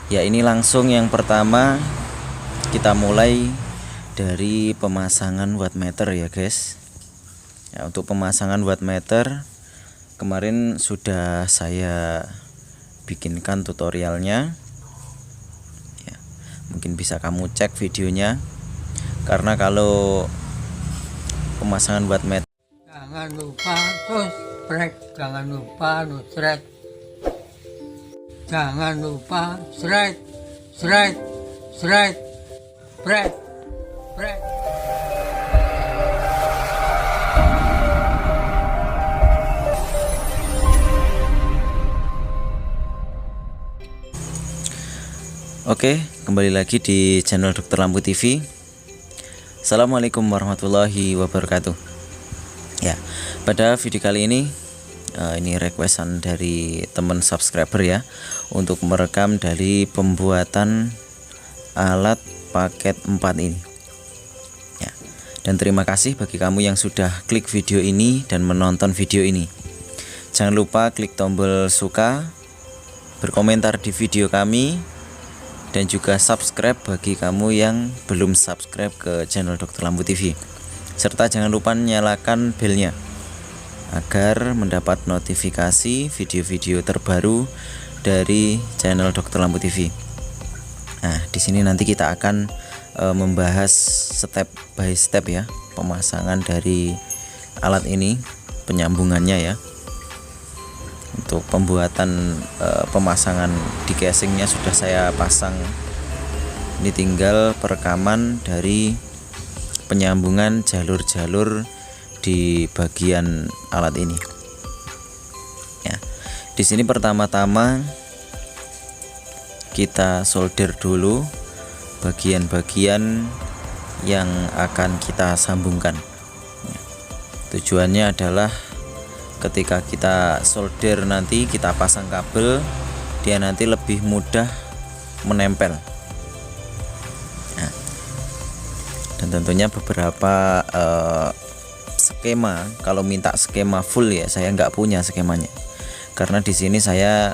Ya, ini langsung yang pertama kita mulai dari pemasangan wattmeter ya guys. Ya, untuk pemasangan wattmeter kemarin sudah saya bikinkan tutorialnya ya, mungkin bisa kamu cek videonya, karena kalau pemasangan wattmeter jangan lupa subscribe, jangan lupa nusret, jangan lupa sret pret. Oke, kembali lagi di channel Dokter Lampu TV. Assalamualaikum warahmatullahi wabarakatuh. Ya, pada video kali ini requestan dari teman subscriber ya, untuk merekam dari pembuatan alat paket 4 ini. Ya, dan terima kasih bagi kamu yang sudah klik video ini dan menonton video ini. Jangan lupa klik tombol suka, berkomentar di video kami, dan juga subscribe bagi kamu yang belum subscribe ke channel Dokter Lampu TV. Serta jangan lupa nyalakan belnya agar mendapat notifikasi video-video terbaru dari channel Dokter Lampu TV. Nah, di sini nanti kita akan membahas step by step ya, pemasangan dari alat ini, penyambungannya ya. Untuk pembuatan pemasangan di casingnya sudah saya pasang. Ini tinggal perekaman dari penyambungan jalur-jalur di bagian alat ini. Ya, di sini pertama-tama kita solder dulu bagian-bagian yang akan kita sambungkan. Ya, tujuannya adalah ketika kita solder nanti kita pasang kabel, dia nanti lebih mudah menempel. Nah, dan tentunya beberapa skema, kalau minta skema full ya saya nggak punya skemanya, karena di sini saya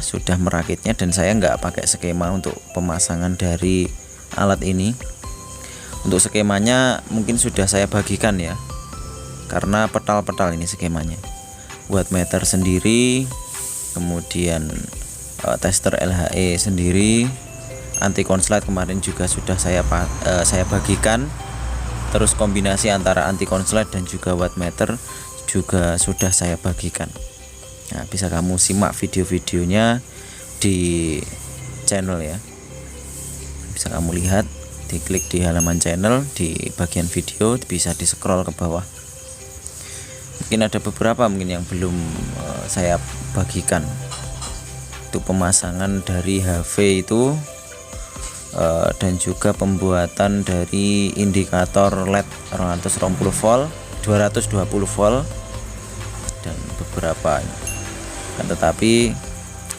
sudah merakitnya dan saya nggak pakai skema untuk pemasangan dari alat ini. Untuk skemanya mungkin sudah saya bagikan ya, karena petal-petal ini skemanya. Wattmeter sendiri, kemudian tester LHE sendiri, anti konslet kemarin juga sudah saya bagikan. Terus kombinasi antara anti konslet dan juga wattmeter juga sudah saya bagikan. Nah, bisa kamu simak video-videonya di channel ya. Bisa kamu lihat, diklik di halaman channel, di bagian video bisa di scroll ke bawah. Mungkin ada beberapa yang belum saya bagikan. Untuk pemasangan dari HV itu dan juga pembuatan dari indikator LED 220 volt, 220 volt dan beberapa. Tetapi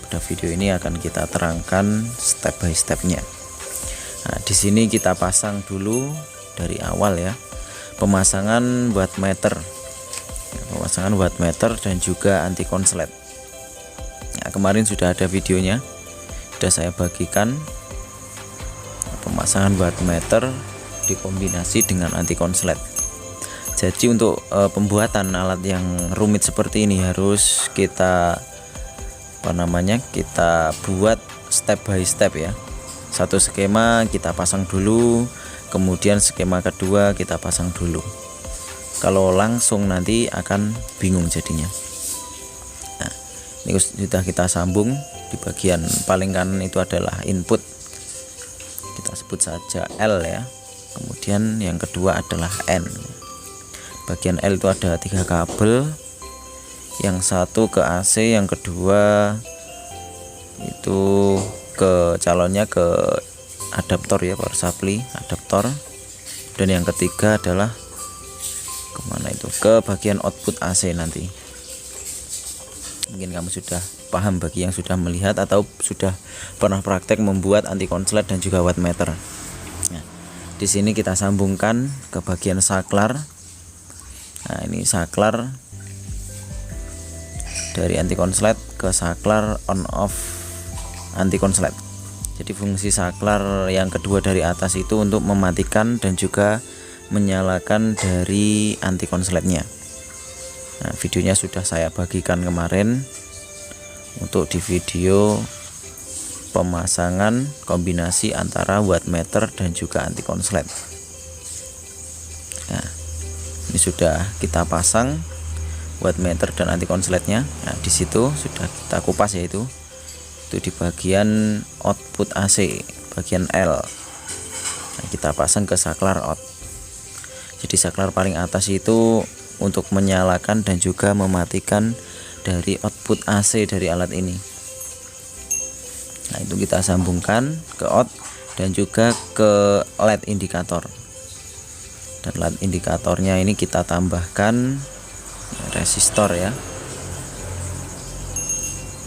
pada video ini akan kita terangkan step by stepnya. Nah, di sini kita pasang dulu dari awal ya, pemasangan wattmeter dan juga anti konslet. Nah, kemarin sudah ada videonya, sudah saya bagikan pemasangan wattmeter dikombinasi dengan anti konslet. Jadi untuk pembuatan alat yang rumit seperti ini harus kita kita buat step by step ya. Satu skema kita pasang dulu, kemudian skema kedua kita pasang dulu. Kalau langsung nanti akan bingung jadinya. Nah, ini sudah kita sambung. Di bagian paling kanan itu adalah input, kita sebut saja L ya. Kemudian yang kedua adalah N. Bagian L itu ada 3 kabel, yang satu ke AC, yang kedua itu ke calonnya ke adaptor ya, power supply adaptor, dan yang ketiga adalah kemana itu, ke bagian output AC nanti. Mungkin kamu sudah paham bagi yang sudah melihat atau sudah pernah praktek membuat anti konslet dan juga wattmeter. Nah, di sini kita sambungkan ke bagian saklar. Nah, ini saklar dari anti konslet ke saklar on off anti konslet. Jadi fungsi saklar yang kedua dari atas itu untuk mematikan dan juga menyalakan dari anti konsletnya. Nah, videonya sudah saya bagikan kemarin untuk di video pemasangan kombinasi antara wattmeter dan juga anti konslet. Nah, ini sudah kita pasang wattmeter dan anti konsletnya. Nah, di situ sudah kita kupas, yaitu itu di bagian output AC, bagian L. Nah, kita pasang ke saklar out. Jadi saklar paling atas itu untuk menyalakan dan juga mematikan dari output AC dari alat ini. Nah, itu kita sambungkan ke out dan juga ke LED indikator. Dan LED indikatornya ini kita tambahkan resistor ya.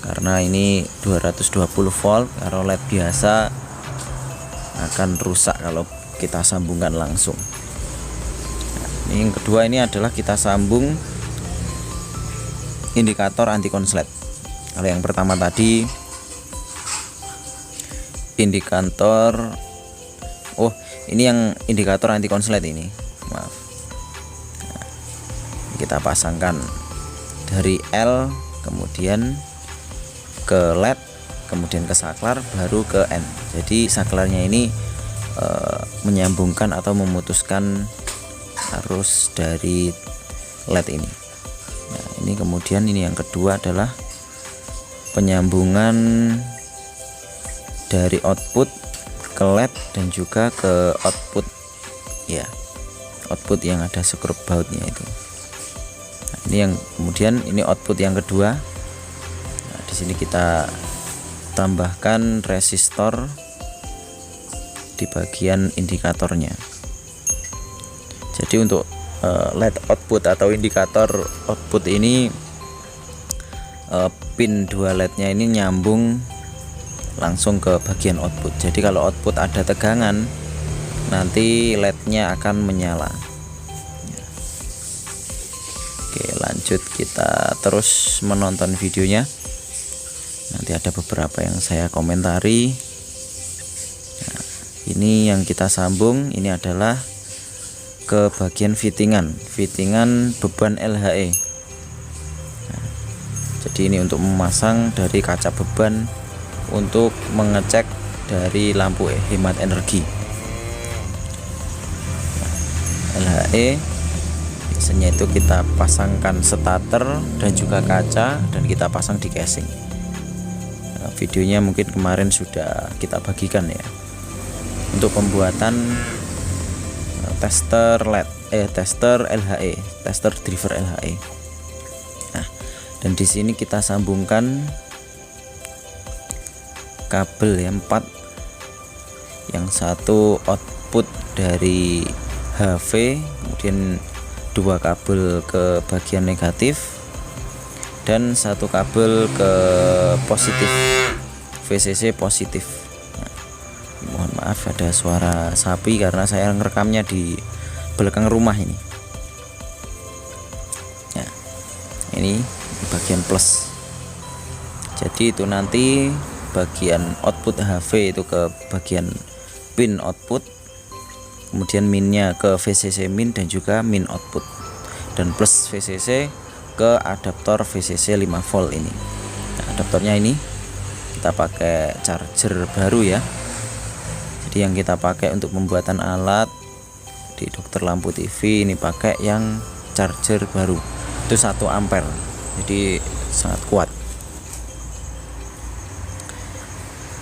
Karena ini 220 volt, kalau LED biasa akan rusak kalau kita sambungkan langsung. Nah, yang kedua ini adalah kita sambung indikator anti konslet. Kalau yang pertama tadi indikator, ini yang indikator anti konslet ini, maaf. Nah, kita pasangkan dari L kemudian ke LED, kemudian ke saklar, baru ke N. Jadi saklarnya ini menyambungkan atau memutuskan arus dari LED ini. Nah, ini kemudian ini yang kedua adalah penyambungan dari output ke LED dan juga ke output ya, output yang ada skrup bautnya itu. Nah, ini yang kemudian ini output yang kedua. Nah, di sini kita tambahkan resistor di bagian indikatornya. Jadi untuk LED output atau indikator output ini pin 2 LED-nya ini nyambung langsung ke bagian output. Jadi kalau output ada tegangan, nanti LED-nya akan menyala. Oke, lanjut kita terus menonton videonya. Nanti ada beberapa yang saya komentari. Nah, ini yang kita sambung ini adalah ke bagian fittingan beban LHE. Nah, jadi ini untuk memasang dari kaca beban untuk mengecek dari lampu hemat energi. Nah, LHE biasanya itu kita pasangkan starter dan juga kaca, dan kita pasang di casing. Nah, videonya mungkin kemarin sudah kita bagikan ya, untuk pembuatan tester LED, tester LHE, tester driver LHE. Nah, dan di sini kita sambungkan kabel yang 4, yang satu output dari HV, kemudian 2 kabel ke bagian negatif dan 1 kabel ke positif, VCC positif. Mohon maaf ada suara sapi karena saya ngerekamnya di belakang rumah ini. Nah, ini bagian plus. Jadi itu nanti bagian output HV itu ke bagian pin output, kemudian minnya ke VCC min dan juga min output, dan plus VCC ke adaptor VCC 5 volt ini. Nah, adaptornya ini kita pakai charger baru ya. Jadi yang kita pakai untuk pembuatan alat di Dokter Lampu TV ini pakai yang charger baru, itu 1 ampere, jadi sangat kuat.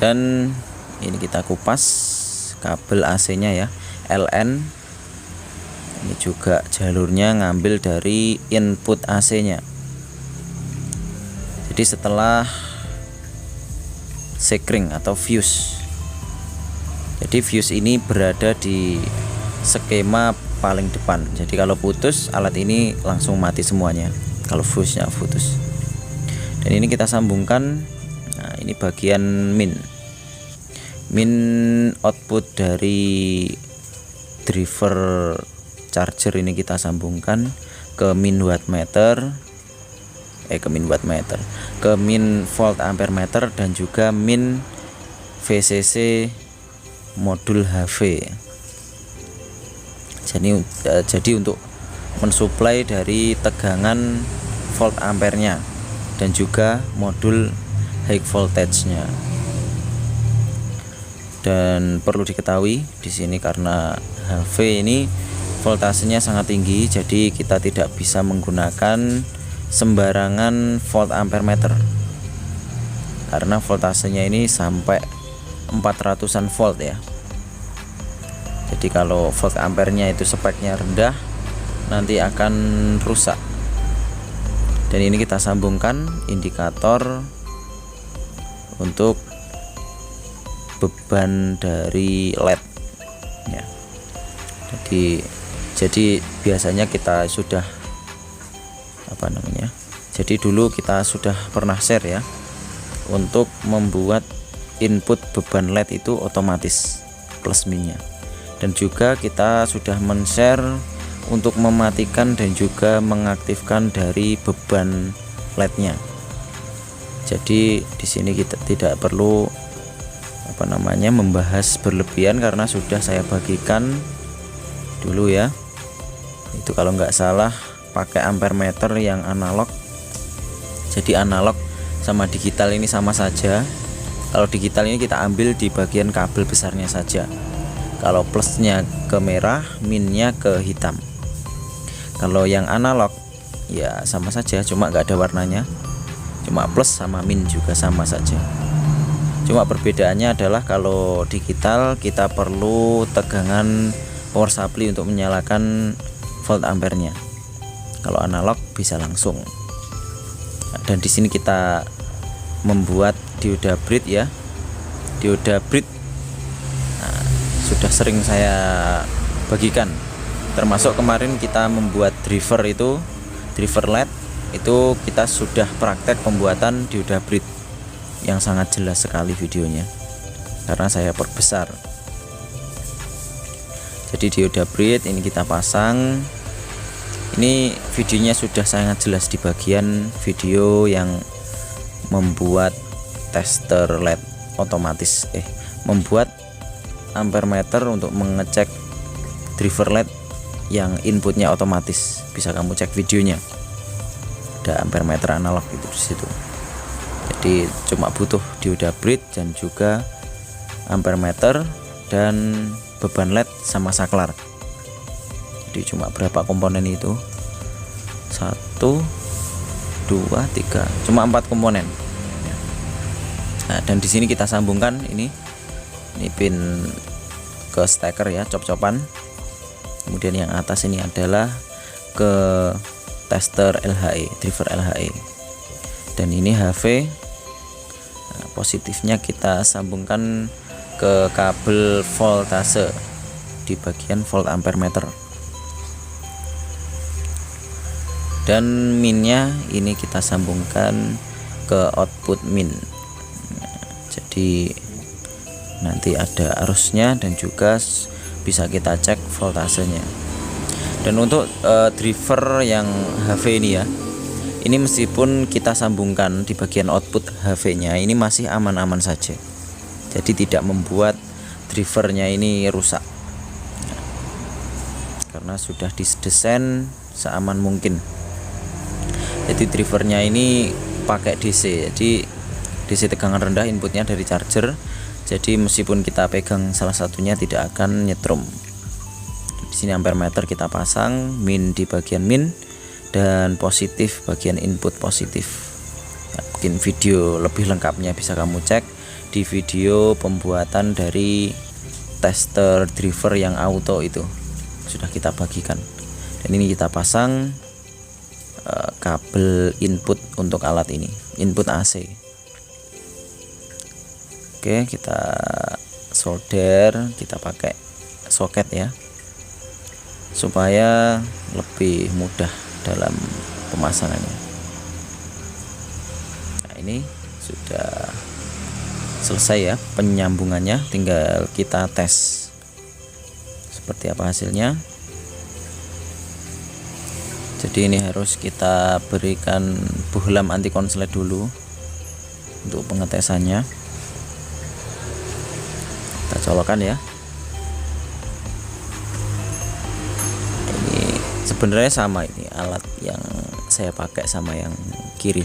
Dan ini kita kupas kabel AC nya ya, LN. Ini juga jalurnya ngambil dari input AC nya. Jadi setelah sekring atau fuse, jadi fuse ini berada di skema paling depan. Jadi kalau putus, alat ini langsung mati semuanya kalau fuse-nya putus. Dan ini kita sambungkan. Nah, ini bagian min output dari driver charger ini kita sambungkan ke min wattmeter. ke min wattmeter, ke min volt ampere meter, dan juga min VCC modul HV. Jadi untuk mensuplai dari tegangan volt ampernya dan juga modul high voltage-nya. Dan perlu diketahui di sini karena HV ini voltasenya sangat tinggi, jadi kita tidak bisa menggunakan sembarangan volt ampere meter karena voltasenya ini sampai 400-an volt ya. Jadi kalau volt ampernya itu speknya rendah, nanti akan rusak. Dan ini kita sambungkan indikator untuk beban dari LED ya. Jadi biasanya kita sudah jadi dulu kita sudah pernah share ya, untuk membuat input beban LED itu otomatis plus minnya. Dan juga kita sudah men-share untuk mematikan dan juga mengaktifkan dari beban LED-nya. Jadi di sini kita tidak perlu membahas berlebihan karena sudah saya bagikan dulu ya. Itu kalau nggak salah pakai ampere meter yang analog. Jadi analog sama digital ini sama saja. Kalau digital ini kita ambil di bagian kabel besarnya saja. Kalau plusnya ke merah, minnya ke hitam. Kalau yang analog ya sama saja, cuma nggak ada warnanya, cuma plus sama min juga sama saja. Cuma perbedaannya adalah kalau digital kita perlu tegangan power supply untuk menyalakan volt ampernya. Kalau analog bisa langsung. Dan di sini kita membuat dioda bridge ya. Dioda bridge sudah sering saya bagikan, termasuk kemarin kita membuat driver LED itu kita sudah praktek pembuatan dioda bridge yang sangat jelas sekali videonya karena saya perbesar. Jadi dioda bridge ini kita pasang, ini videonya sudah sangat jelas di bagian video yang membuat tester LED otomatis membuat ampere meter untuk mengecek driver LED yang inputnya otomatis. Bisa kamu cek videonya, ada ampere meter analog itu di situ. Jadi cuma butuh dioda bridge dan juga ampere meter dan beban LED sama saklar. Jadi cuma berapa komponen itu? 1, 2, 3, cuma 4 komponen. Nah, dan di sini kita sambungkan ini pin ke steker ya, cop-copan. Kemudian yang atas ini adalah ke tester LHE, driver LHE. Dan ini HV. Nah, positifnya kita sambungkan ke kabel voltase di bagian volt ampere meter. Dan minnya ini kita sambungkan ke output min. Nah, jadi nanti ada arusnya dan juga bisa kita cek voltasenya. Dan untuk driver yang HV ini ya, ini meskipun kita sambungkan di bagian output HV nya ini masih aman-aman saja, jadi tidak membuat drivernya ini rusak karena sudah didesain seaman mungkin. Jadi drivernya ini pakai DC, jadi DC tegangan rendah, inputnya dari charger. Jadi meskipun kita pegang salah satunya tidak akan nyetrum. Di sini ampere meter kita pasang, min di bagian min dan positif bagian input positif. Ya, mungkin video lebih lengkapnya bisa kamu cek di video pembuatan dari tester driver yang auto itu sudah kita bagikan. Dan ini kita pasang kabel input untuk alat ini, input AC. Oke, kita solder, kita pakai soket ya, supaya lebih mudah dalam pemasangannya. Nah, ini sudah selesai ya penyambungannya, tinggal kita tes seperti apa hasilnya. Jadi ini harus kita berikan bohlam anti konslet dulu untuk pengetesannya. Kita colokkan ya. Ini sebenarnya sama, ini alat yang saya pakai sama yang kiri.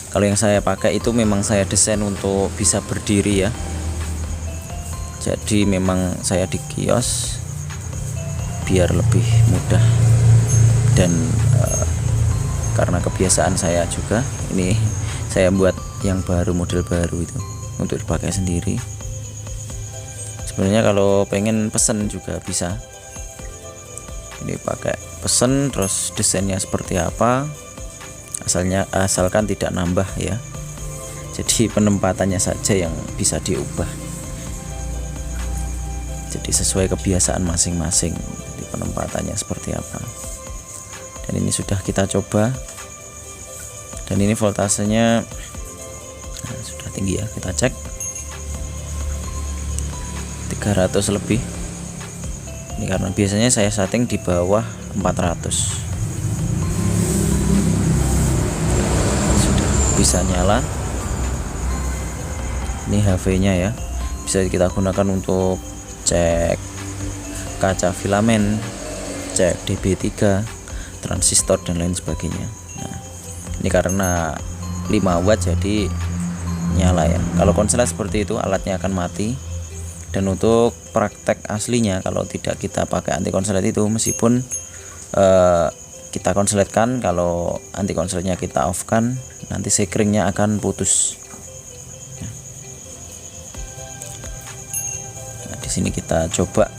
Kalau yang saya pakai itu memang saya desain untuk bisa berdiri ya. Jadi memang saya di kios biar lebih mudah, dan karena kebiasaan saya juga, ini saya buat yang baru, model baru itu untuk dipakai sendiri. Sebenarnya kalau pengen pesen juga bisa, ini pakai pesen terus desainnya seperti apa, asalkan tidak nambah ya. Jadi penempatannya saja yang bisa diubah, jadi sesuai kebiasaan masing-masing penempatannya seperti apa. Dan ini sudah kita coba, dan ini voltasenya sudah tinggi ya, kita cek 300 lebih. Ini karena biasanya saya setting di bawah 400. Sudah bisa nyala. Ini HV nya ya, bisa kita gunakan untuk cek kaca filamen, cek DB3, transistor dan lain sebagainya. Nah, ini karena 5 watt jadi nyala ya. Kalau konslet seperti itu alatnya akan mati. Dan untuk praktek aslinya, kalau tidak kita pakai anti konslet itu, meskipun kita konsletkan, kalau anti konsletnya kita off kan, nanti sekringnya akan putus. Nah, di sini kita coba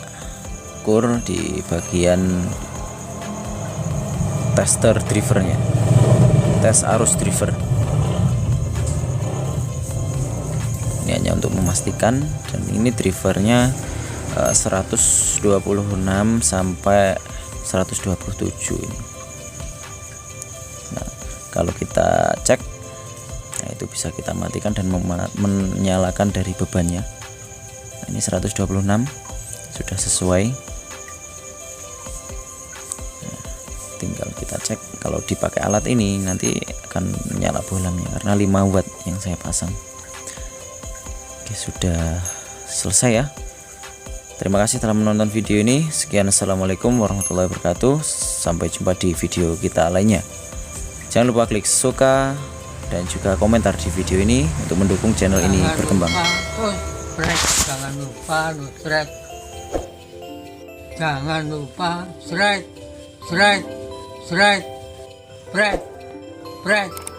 ukur di bagian tester drivernya, tes arus driver. Ini hanya untuk memastikan, dan ini drivernya 126 sampai 127 ini. Nah, kalau kita cek, nah itu bisa kita matikan dan menyalakan dari bebannya. Nah, ini 126 sudah sesuai. Tinggal kita cek, kalau dipakai alat ini nanti akan menyala bohlamnya karena 5 watt yang saya pasang. Oke, sudah selesai ya. Terima kasih telah menonton video ini. Sekian, assalamualaikum warahmatullahi wabarakatuh. Sampai jumpa di video kita lainnya. Jangan lupa klik suka dan juga komentar di video ini untuk mendukung channel ini berkembang. Jangan lupa nusret. Jangan lupa seret, seret, seret, pret, pret.